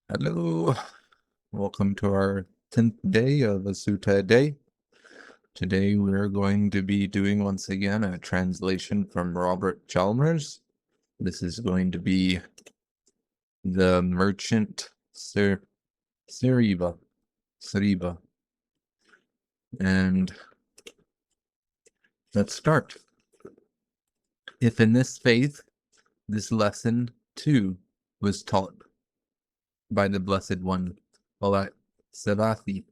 Hello, welcome to our 10th day of a Sutta day. Today we're going to be doing once again a translation from Robert Chalmers. This is going to be the merchant Seriva. And let's start. If in this faith, this lesson too was taught by the Blessed One while at Savatthi,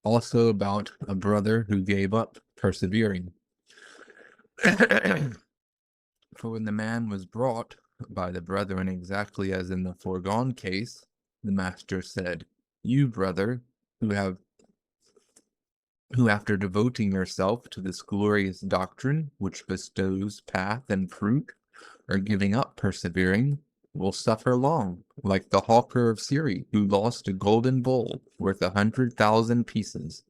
also about a brother who gave up persevering. For when the man was brought by the brethren exactly as in the foregone case, the master said, "You, brother, who after devoting yourself to this glorious doctrine which bestows path and fruit, are giving up persevering, will suffer long, like the hawker of Syria, who lost a golden bowl worth 100,000 pieces."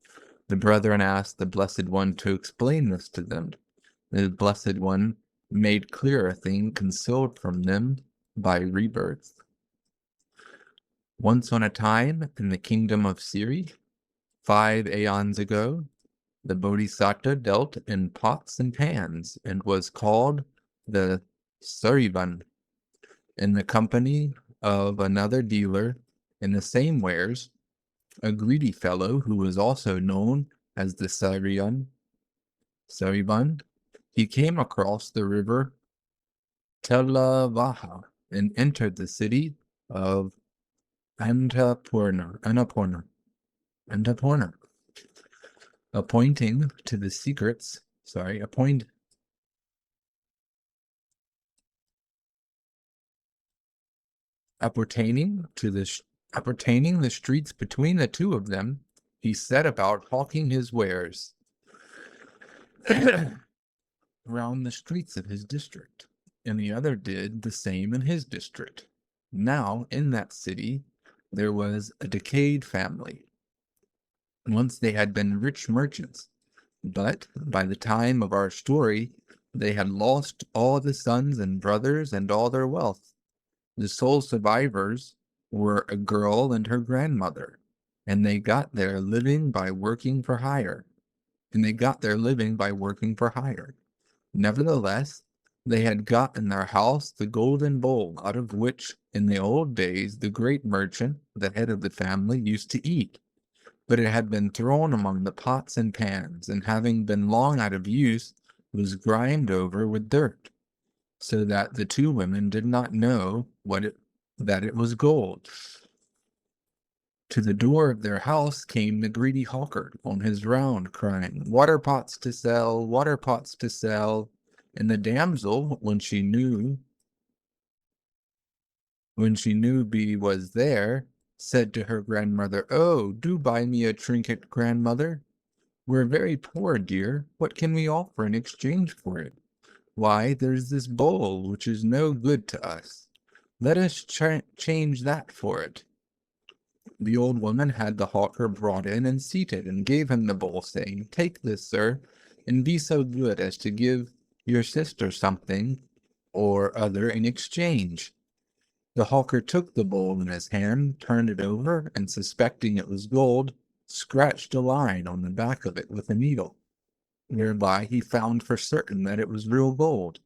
The brethren asked the Blessed One to explain this to them. The Blessed One made clear a thing concealed from them by rebirth. Once on a time, in the kingdom of Syria, 5 aeons ago, the Bodhisattva dealt in pots and pans, and was called the Serivavāṇijajātaka, in the company of another dealer in the same wares, a greedy fellow who was also known as the Serivavāṇijajātaka. He came across the river Telavāha and entered the city of Annapurna, appointing to the secrets, appertaining the streets between the two of them, he set about hawking his wares around the streets of his district, and the other did the same in his district. Now, in that city, there was a decayed family. Once they had been rich merchants, but by the time of our story, they had lost all the sons and brothers and all their wealth. The sole survivors were a girl and her grandmother, and they got their living by working for hire. Nevertheless, they had got in their house the golden bowl out of which, in the old days, the great merchant, the head of the family, used to eat. But it had been thrown among the pots and pans, and having been long out of use, was grimed over with dirt, so that the two women did not know that it was gold. To the door of their house came the greedy hawker on his round, crying, "Water pots to sell, water pots to sell." And the damsel, when she knew Bee was there, said to her grandmother, "Oh, do buy me a trinket, grandmother. We're very poor, dear. What can we offer in exchange for it? Why, there's this bowl, which is no good to us. Let us change that for it." The old woman had the hawker brought in and seated, and gave him the bowl, saying, "Take this, sir, and be so good as to give your sister something or other in exchange." The hawker took the bowl in his hand, turned it over, and suspecting it was gold, scratched a line on the back of it with a needle, whereby he found for certain that it was real gold.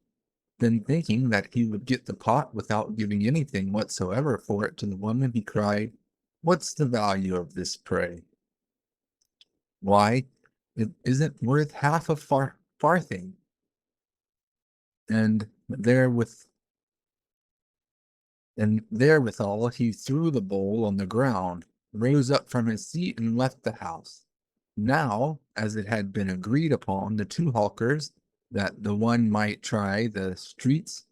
Then, thinking that he would get the pot without giving anything whatsoever for it to the woman, he cried, "What's the value of this, pray?" "Why, it isn't worth half a farthing." And therewithal he threw the bowl on the ground, rose up from his seat, and left the house. Now, as it had been agreed upon the two hawkers that the one might try the streets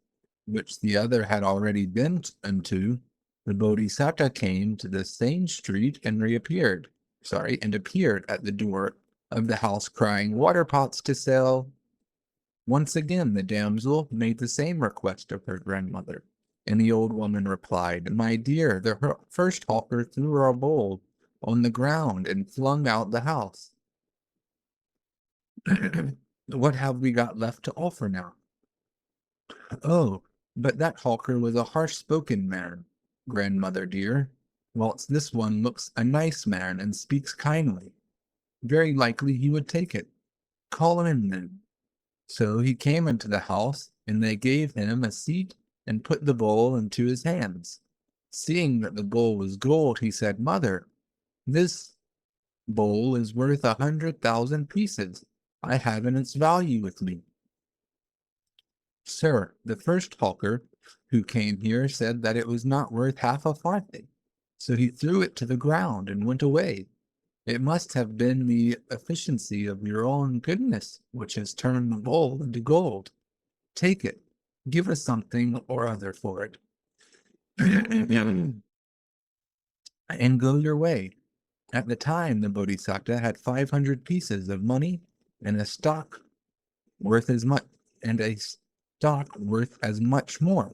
which the other had already been unto, the Bodhisattva came to the same street and appeared at the door of the house, crying, "Water pots to sell." Once again the damsel made the same request of her grandmother, and the old woman replied, "My dear, the first hawker threw our bowl on the ground and flung out the house. What have we got left to offer now?" "Oh, but that hawker was a harsh-spoken man, grandmother dear. whilst this one looks a nice man and speaks kindly. Very likely he would take it. Call him in then. So he came into the house, and they gave him a seat and put the bowl into his hands. Seeing that the bowl was gold, he said, Mother, this bowl is worth 100,000 pieces. I have in its value with me. Sir, the first hawker who came here said that it was not worth half a farthing. So he threw it to the ground and went away. It must have been the efficiency of your own goodness which has turned the bowl into gold. Take it. Give us something or other for it. And go your way. At the time, the Bodhisattva had 500 pieces of money and a stock worth as much more.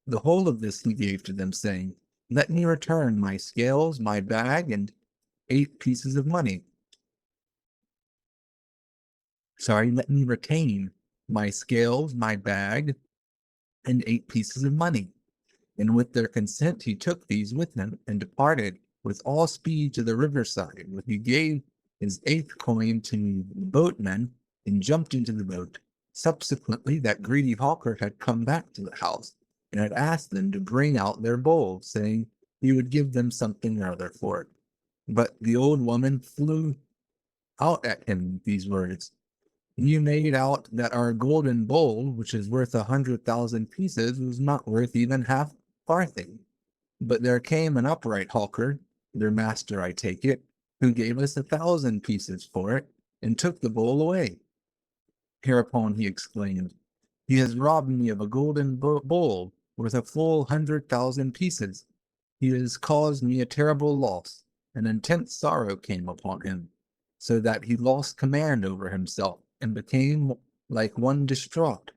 The whole of this he gave to them, saying, Let me return my scales, my bag, and 8 pieces of money. Let me retain my scales, my bag, and 8 pieces of money. And with their consent he took these with him, and departed with all speed to the riverside, where he gave his 8th coin to the boatmen, and jumped into the boat. Subsequently, that greedy hawker had come back to the house, and had asked them to bring out their bowl, saying he would give them something or other for it. But the old woman flew out at him with these words, You made out that our golden bowl, which is worth 100,000 pieces, was not worth even half farthing. But there came an upright hawker, their master I take it, who gave us 1,000 pieces for it, and took the bowl away. Hereupon he exclaimed, He has robbed me of a golden bowl worth a full 100,000 pieces. He has caused me a terrible loss. An intense sorrow came upon him, so that he lost command over himself, and became like one distraught.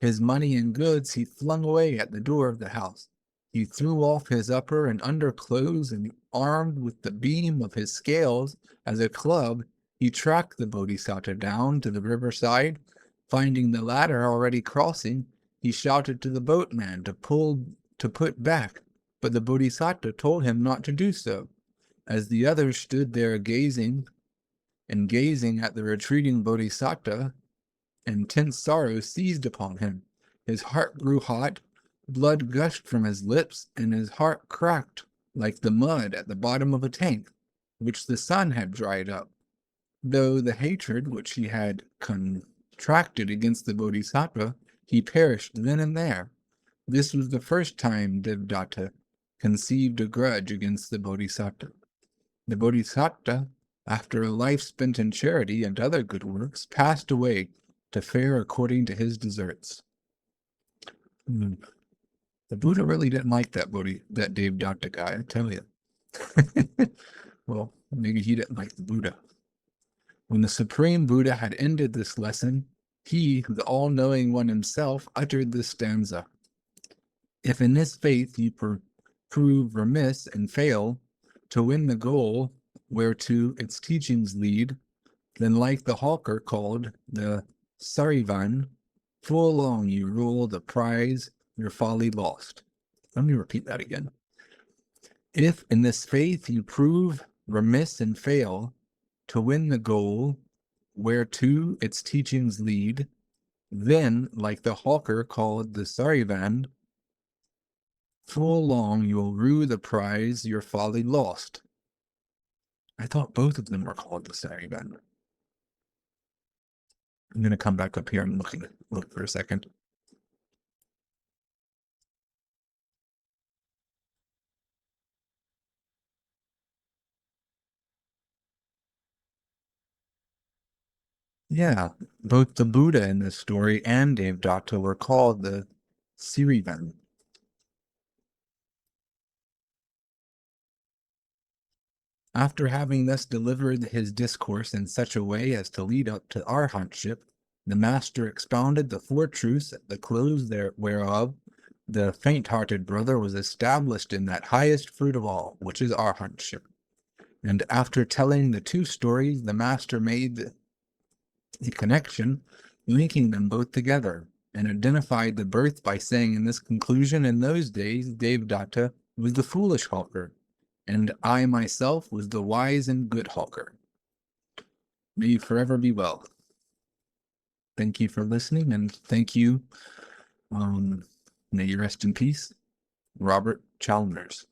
His money and goods he flung away at the door of the house. He threw off his upper and under clothes, and armed with the beam of his scales as a club, he tracked the Bodhisattva down to the riverside. Finding the latter already crossing, he shouted to the boatman to put back, but the Bodhisattva told him not to do so. As the others stood there gazing at the retreating Bodhisattva, intense sorrow seized upon him. His heart grew hot, blood gushed from his lips, and his heart cracked like the mud at the bottom of a tank, which the sun had dried up. Though the hatred which he had contracted against the Bodhisattva, he perished then and there. This was the first time Devdatta conceived a grudge against the Bodhisattva. The Bodhisattva, after a life spent in charity and other good works, passed away to fare according to his deserts. The Buddha really didn't like that Devdatta guy, I tell you. Well, maybe he didn't like the Buddha. When the Supreme Buddha had ended this lesson, he, the all-knowing one himself, uttered this stanza. If in this faith you prove remiss and fail to win the goal whereto its teachings lead, then like the hawker called the Serivavāṇijajātaka, full long you rule the prize your folly lost. Let me repeat that again. If in this faith you prove remiss and fail to win the goal whereto its teachings lead, then, like the hawker called the Serivavāṇijajātaka, full long you'll rue the prize your folly lost. I thought both of them were called the Serivavāṇijajātaka. I'm going to come back up here and look for a second. Yeah, both the Buddha in this story and Devdatta were called the Serivavāṇijajātaka. After having thus delivered his discourse in such a way as to lead up to arhantship, the master expounded the 4 truths at the close whereof the faint-hearted brother was established in that highest fruit of all, which is arhantship. And after telling the 2 stories, the master made the connection, linking them both together, and identified the birth by saying in this conclusion, in those days, Devdatta was the foolish hawker, and I myself was the wise and good hawker. May you forever be well. Thank you for listening, and thank you. May you rest in peace, Robert Chalmers.